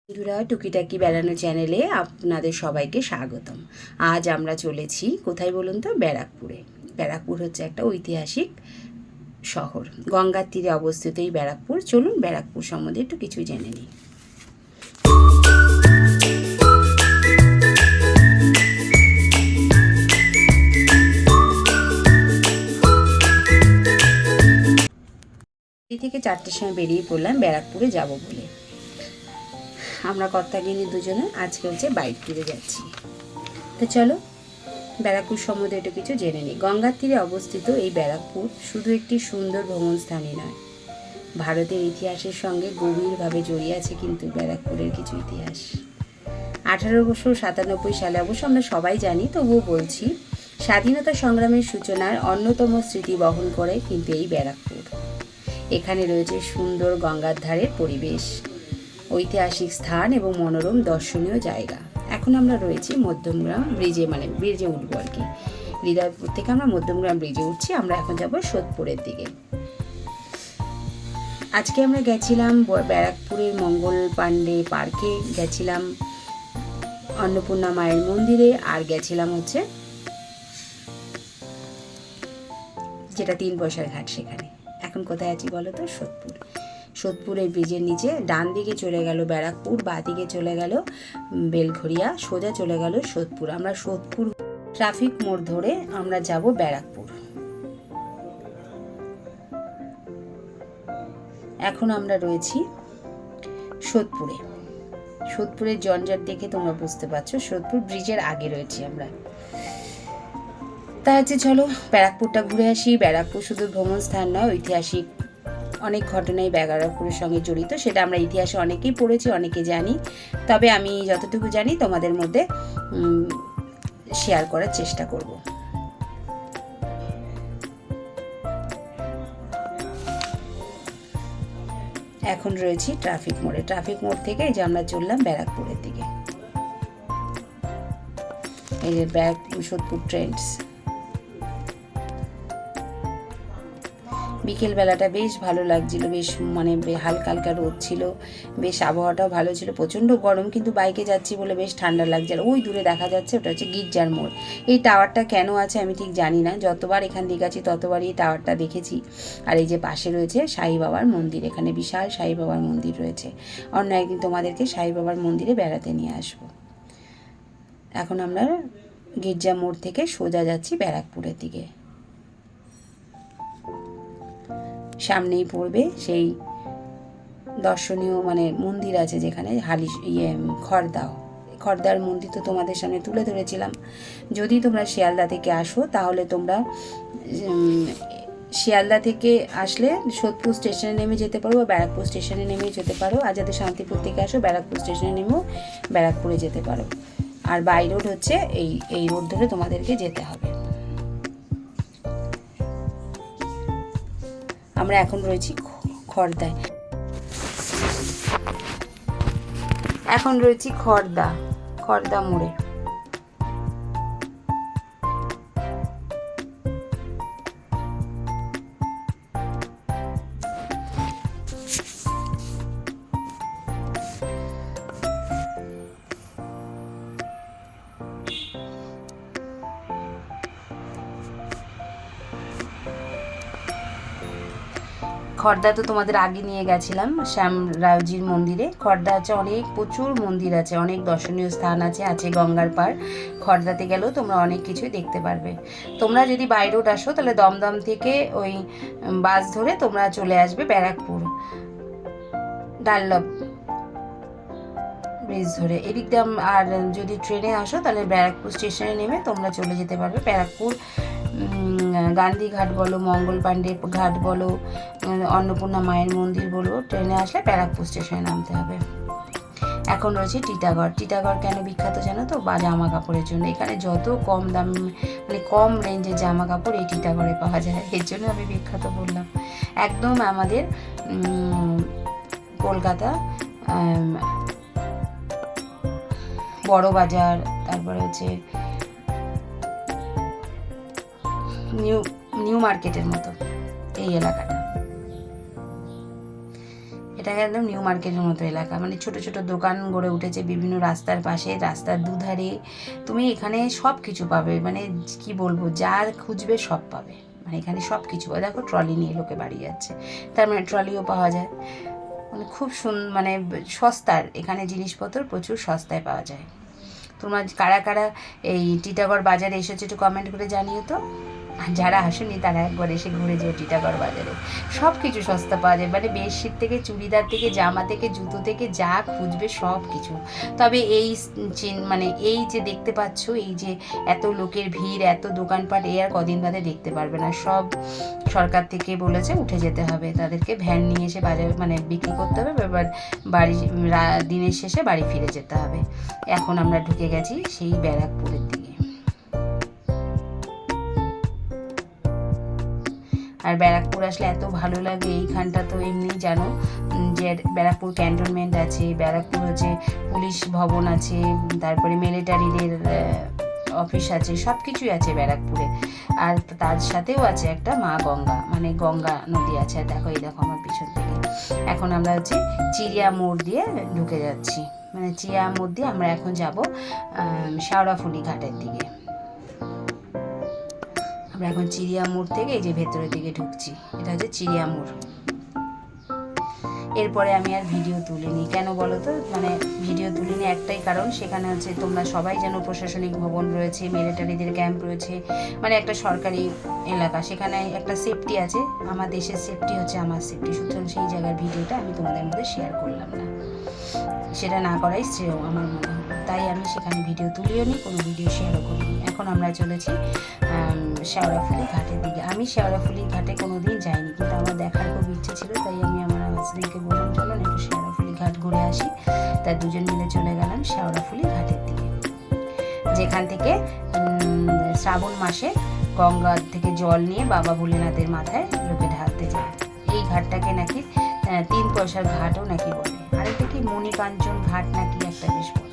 বন্ধুরা, টুকিটাকি বেড়ানো চ্যানেলে আপনাদের সবাইকে স্বাগতম। আজ আমরা চলেছি কোথায় বলুন তো? ব্যারাকপুরে। ব্যারাকপুর হচ্ছে একটা ঐতিহাসিক শহর, গঙ্গার তীরে অবস্থিত এই ব্যারাকপুর। চলুন ব্যারাকপুর সম্বন্ধে একটু কিছু জেনে নিই। এই থেকে 4টের সময় বেরিয়ে পড়লাম ব্যারাকপুরে যাব বলে। আমরা কর্তাগিনী দুজনে আজকে হচ্ছে বাইক ট্যুরে যাচ্ছি। তো চলো ব্যারাকপুর সম্বন্ধে একটু কিছু জেনে নিই। গঙ্গার তীরে অবস্থিত এই ব্যারাকপুর শুধু একটি সুন্দর ভ্রমণস্থানই নয়, ভারতের ইতিহাসের সঙ্গে গভীরভাবে জড়িয়ে আছে কিন্তু ব্যারাকপুরের কিছু ইতিহাস। 1897 সালে, অবশ্য আমরা সবাই জানি, তবুও বলছি, স্বাধীনতা সংগ্রামের সূচনার অন্যতম স্মৃতি বহন করে কিন্তু এই ব্যারাকপুর। এখানে রয়েছে সুন্দর গঙ্গার ধারের পরিবেশ, ঐতিহাসিক স্থান এবং মনোরম দর্শনীয় জায়গা। এখন আমরা রয়েছি মধ্যমগ্রাম ব্রিজে, ব্রিজে উঠবো আর কি। হৃদয়পুর থেকে আমরা মধ্যমগ্রাম ব্রিজে উঠছি। আমরা এখন যাব সোদপুরের দিকে। আজকে আমরা গেছিলাম ব্যারাকপুরের মঙ্গল পাণ্ডে পার্কে, গেছিলাম অন্নপূর্ণা মায়ের মন্দিরে, আর গেছিলাম হচ্ছে যেটা 3 পয়সার ঘাট, সেখানে। এখন কোথায় আছি বলো তো? সোদপুর। সোদপুরের ব্রিজের নিচে ডান দিকে চলে গেল ব্যারাকপুর, বাঁ দিকে চলে গেল বেলঘরিয়া, সোজা চলে গেল সোদপুর। আমরা সোদপুর ট্রাফিক মোড় ধরে আমরা যাব ব্যারাকপুর। এখন আমরা রয়েছি সোদপুরে। সোদপুরের জঞ্জাট দেখে তোমরা বুঝতে পারছো সোদপুর ব্রিজের আগে রয়েছি আমরা। তা হচ্ছে চলো ব্যারাকপুরটা ঘুরে আসি। ব্যারাকপুর শুধু ভ্রমণ স্থান নয়, ঐতিহাসিক অনেক ঘটনাই ব্যারাকপুরের সঙ্গে জড়িত। সেটা আমরা ইতিহাসে অনেকেই পড়েছি, অনেকে জানি। তবে আমি যতটুকু জানি তোমাদের মধ্যে শেয়ার করার চেষ্টা করব। এখন রয়েছি ট্রাফিক মোড়ে। ট্রাফিক মোড় থেকে এই যে আমরা চললাম ব্যারাকপুরের দিকে। এই যে ব্যারাকপুর সোদপুর ট্রেন্ডস। বিকেলবেলাটা বেশ ভালো লাগছিল, বেশ হালকা হালকা রোদ ছিল, বেশ আবহাওয়াটাও ভালো ছিল। প্রচণ্ড গরম, কিন্তু বাইকে যাচ্ছি বলে বেশ ঠান্ডা লাগছে। আর ওই দূরে দেখা যাচ্ছে ওটা হচ্ছে গির্জার মোড়। এই টাওয়ারটা কেন আছে আমি ঠিক জানি না, যতবার এখান দিয়ে গেছি ততবারই এই টাওয়ারটা দেখেছি। আর এই যে পাশে রয়েছে সাই বাবার মন্দির, এখানে বিশাল সাই বাবার মন্দির রয়েছে। অন্য একদিন তোমাদেরকে সাই বাবার মন্দিরে বেড়াতে নিয়ে আসবো। এখন আমরা গির্জা মোড় থেকে সোজা যাচ্ছি ব্যারাকপুরের দিকে। সামনেই পড়বে সেই দর্শনীয় মন্দির আছে, যেখানে খড়দার মন্দির তো তোমাদের সামনে তুলে ধরেছিলাম। যদি তোমরা শিয়ালদা থেকে আসো তাহলে তোমরা শিয়ালদা থেকে আসলে সোদপুর স্টেশনে নেমে যেতে পারো বা ব্যারাকপুর স্টেশনে নেমে যেতে পারো। আর যাতে শান্তিপুর থেকে আসো ব্যারাকপুর স্টেশনে নেমেও ব্যারাকপুরে যেতে পারো। আর বাই রোড হচ্ছে এই রোড ধরে তোমাদেরকে যেতে হবে। আমরা এখন রয়েছি খড়দায়। এখন রয়েছি খড়দা মোড়ে। খড়দা তো তোমাদের আগে নিয়ে গেছিলাম শ্যামরাওজির মন্দিরে। খড়দা হচ্ছে প্রচুর মন্দির আছে, অনেক দর্শনীয় স্থান আছে গঙ্গার পার। খড়দাতে গেলেও তোমরা অনেক কিছুই দেখতে পারবে। তোমরা যদি বাই রোড আসো তাহলে দমদম থেকে ওই বাস ধরে তোমরা চলে আসবে ব্যারাকপুর ডানলপ ব্রিজ ধরে এদিক দিয়ে। আর যদি ট্রেনে আসো তাহলে ব্যারাকপুর স্টেশনে নেমে তোমরা চলে যেতে পারবে ব্যারাকপুর গান্ধী ঘাট বলো, মঙ্গল পাণ্ডে ঘাট বলো, অন্নপূর্ণা মায়ের মন্দির বলো, ট্রেনে আসলে ব্যারাকপুর স্টেশনে নামতে হবে। এখন রয়েছে টিটাগড়। টিটাগড় কেন বিখ্যাত জানো তো? বা জামা কাপড়ের জন্য। এখানে যত কম দাম কম রেঞ্জের জামা কাপড় এই টিটাগড়ে পাওয়া যায়, এর জন্য আমি বিখ্যাত বললাম। একদম আমাদের কলকাতা বড় বাজার, তারপরে হচ্ছে নিউ মার্কেটের মতো এই এলাকাটা। এটা একদম নিউ মার্কেটের মতো এলাকা, মানে ছোট ছোট দোকান গড়ে উঠেছে বিভিন্ন রাস্তার পাশে, রাস্তার দুধারে। তুমি এখানে সব কিছু পাবে, মানে কি বলবো, যার খুঁজবে সব পাবে, মানে এখানে সব কিছু। দেখো ট্রলি নিয়ে লোকে বাড়ি যাচ্ছে, তার মানে ট্রলিও পাওয়া যায়, মানে খুব মানে সস্তার এখানে জিনিসপত্র প্রচুর সস্তায় পাওয়া যায়। তোমরা কারা কারা এই টিটাগড় বাজারে এসেছো একটু কমেন্ট করে জানিও তো। আর যারা আসেনি তারা একবার এসে ঘুরে যেও টিটাগড় বাজারে, সব কিছু সস্তা পাওয়া যায়, মানে বেডশিট থেকে চুড়িদার থেকে জামা থেকে জুতো থেকে যা খুঁজবে সব কিছু। তবে এই মানে এই যে দেখতে পাচ্ছ, এই যে এত লোকের ভিড়, এত দোকানপাট, এই আর কদিন বাদে দেখতে পারবে না। সব সরকার থেকে বলেছে উঠে যেতে হবে, তাদেরকে ভ্যান নিয়ে এসে বাজারে মানে বিক্রি করতে হবে, এবার বাড়ি দিনের শেষে বাড়ি ফিরে যেতে হবে। এখন আমরা ঢুকে গেছি সেই ব্যারাকপুরের দিকে। আর ব্যারাকপুর আসলে এত ভালো লাগে, এইখানটা তো এমনি জানো যে ব্যারাকপুর ক্যান্টনমেন্ট আছে, ব্যারাকপুর হচ্ছে পুলিশ ভবন আছে, তারপরে মিলিটারিদের অফিস আছে, সব কিছুই আছে ব্যারাকপুরে। আর তার সাথেও আছে একটা মা গঙ্গা, মানে গঙ্গা নদী আছে। আর দেখো, এই দেখো আমার পিছন থেকে এখন আমরা হচ্ছে চিড়িয়া মোড় দিয়ে ঢুকে যাচ্ছি, মানে চিড়িয়া মোড় দিয়ে আমরা এখন যাব শেওড়াফুলি ঘাটের দিকে। আমরা এখন চিড়িয়া মোড় থেকে এই যে ভেতরের দিকে ঢুকছি, এটা হচ্ছে চিড়িয়া মোড়। এরপরে আমি আর ভিডিও তুলিনি, কেন বলো তো, মানে ভিডিও তুলিনি একটাই কারণ, সেখানে হচ্ছে তোমরা সবাই যেন প্রশাসনিক ভবন রয়েছে, মিলিটারিদের ক্যাম্প রয়েছে, মানে একটা সরকারি এলাকা, সেখানে একটা সেফটি আছে। আমার দেশের সেফটি হচ্ছে আমার সেফটি, সুতরাং সেই জায়গার ভিডিওটা আমি তোমাদের মধ্যে শেয়ার করলাম না, সেটা না করাই শ্রেয় আমার মনে হয়। তাই আমি সেখানে ভিডিও তুলিও নি, কোনো ভিডিও শেয়ারও করিনি। এখন আমরা চলেছি শেওড়াফুলি ঘাটের দিকে। আমি শেওড়াফুলি ঘাটে কোনো দিন যাইনি, কিন্তু আমার দেখার খুব ইচ্ছে ছিল, তাই আমি আমার হাজবেন্ডকে বললাম চলো না একটু শেওড়াফুলি ঘাট ঘুরে আসি। তাই দুজন মিলে চলে গেলাম শেওড়াফুলি ঘাটের দিকে, যেখান থেকে শ্রাবণ মাসে গঙ্গার থেকে জল নিয়ে বাবা ভোলেনাথের মাথায় লোকে ঢালতে যায়। এই ঘাটটাকে নাকি 3 পয়সার ঘাটও নাকি বলে, আরেকটা কি মণিকাঞ্চন ঘাট নাকি একটা বেশ বলে।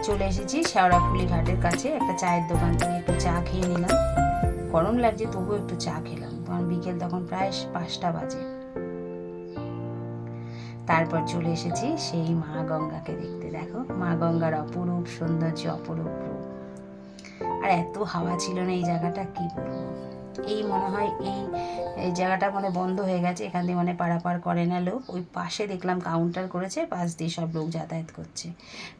চলে এসেছি শেওড়াফুলি ঘাটের কাছে, একটা চায়ের দোকান থেকে একটু চা খেয়ে নিলাম, গরম লাগছে তবুও একটু চা খেলাম, কারণ বিকেল তখন প্রায় 5টা বাজে। তারপর চলে এসেছি সেই মা গঙ্গাকে দেখতে। দেখো মা গঙ্গার অপরূপ সৌন্দর্য, অপরূপ রূপ। আর এত হাওয়া ছিল না এই জায়গাটা, কি বলবো। এই মনে হয় এই জায়গাটা মানে বন্ধ হয়ে গেছে, এখান দিয়ে মানে পারাপার করে না লোক। ওই পাশে দেখলাম কাউন্টার করেছে, পাশ দিয়ে সব লোক যাতায়াত করছে।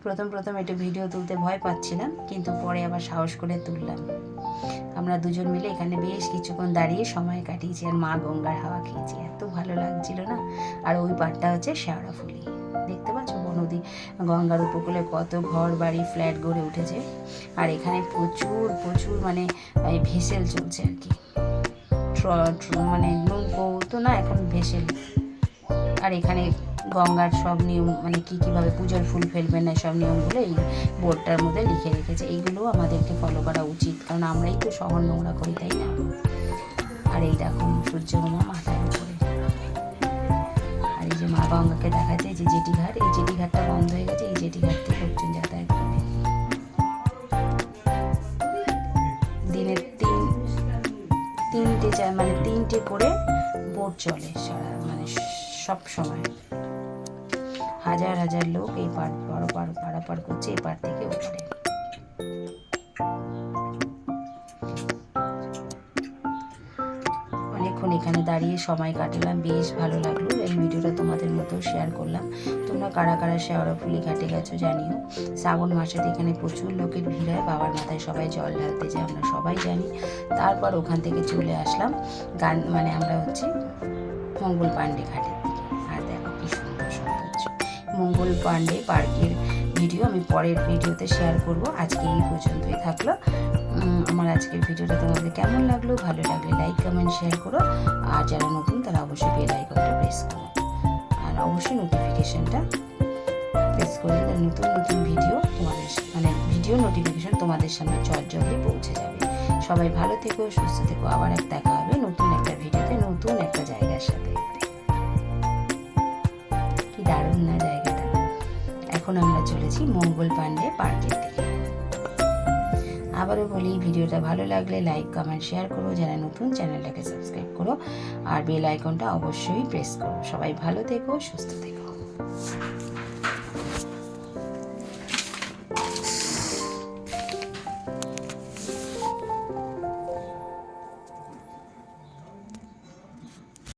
প্রথম একটু ভিডিও তুলতে ভয় পাচ্ছিলাম, কিন্তু পরে আবার সাহস করে তুললাম। আমরা দুজন মিলে এখানে বেশ কিছুক্ষণ দাঁড়িয়ে সময় কাটিয়েছি আর মা গঙ্গার হাওয়া খেয়েছি, এত ভালো লাগছিল না। আর ওই পাড়টা হচ্ছে শেওড়াফুলি, দেখতে পাচ্ছ নদী, গঙ্গার উপকূলে কত ঘর বাড়ি ফ্ল্যাট গড়ে উঠেছে। আর এখানে প্রচুর মানে ভেসেল চলছে আর কি, মানে নৌকো তো না, এখন ভেসেল। আর এখানে গঙ্গার সব নিয়ম, মানে কীভাবে পুজোর ফুল ফেলবেন না, সব নিয়মগুলো এই বোর্ডটার মধ্যে লিখে রেখেছে। এইগুলোও আমাদেরকে ফলো করা উচিত, কারণ আমরাই তো শহর নোংরা করি, তাই না। আর এই দেখুন সূর্যমামা মাথার উপরে। আর এই যে মা গঙ্গাকে দেখাচ্ছে, যে জেটি ঘাট, এই জেটি ঘাটটা বন্ধ হয়ে গেছে, এই জেটি ঘাট থেকে লোকজন যাতায়াত করে। দিনে তিনটে করে বোট চলে সারা, মানে সব সময় হাজার লোক এই পারাপার করছে, এই পার থেকে ওপারে। অনেকক্ষণ এখানে দাঁড়িয়ে সময় কাটালাম, বেশ ভালো লাগলো। এই ভিডিওটা তোমাদের মতো শেয়ার করলাম। তোমরা কারা কারা শেওড়াফুলি ঘাটে গেছো জানিও। শ্রাবণ মাসে এখানে প্রচুর লোকের ভিড় হয়, বাবার মাথায় সবাই জল ঢালতে যায়, আমরা সবাই জানি। তারপর ওখান থেকে চলে আসলাম মানে আমরা হচ্ছে মঙ্গল পাণ্ডে ঘাটের দিকে। আর দেখো কি সুন্দর সৌন্দর্য। মঙ্গল পাণ্ডে পার্কের ভিডিও আমি পরের ভিডিওতে শেয়ার করব। আজকে এই পর্যন্তই থাকলো। আমার আজকের ভিডিওটা তোমাদের কেমন লাগলো, ভালো লাগলে লাইক কমেন্ট শেয়ার করো। আর যারা নতুন তারা অবশ্যই বেল আইকনটা প্রেস করো, আর অবশ্যই নোটিফিকেশনটা প্রেস করে দিলে নতুন ভিডিও তোমাদের, মানে ভিডিও নোটিফিকেশন তোমাদের সামনে জলদি পৌঁছে যাবে। সবাই ভালো থেকো, সুস্থ থেকো। আবার দেখা হবে নতুন একটা ভিডিওতে, নতুন একটা জায়গার সাথে। কি দারুণ না জায়গাটা। এখন আমরা চলেছি মঙ্গল পাণ্ডে পার্কের দিকে। আবারও বলি, ভিডিওটা ভালো লাগলে লাইক কমেন্ট শেয়ার করো, যারা নতুন চ্যানেলটাকে সাবস্ক্রাইব করো আর বেল আইকনটা অবশ্যই প্রেস করো। সবাই ভালো থেকো, সুস্থ থেকো।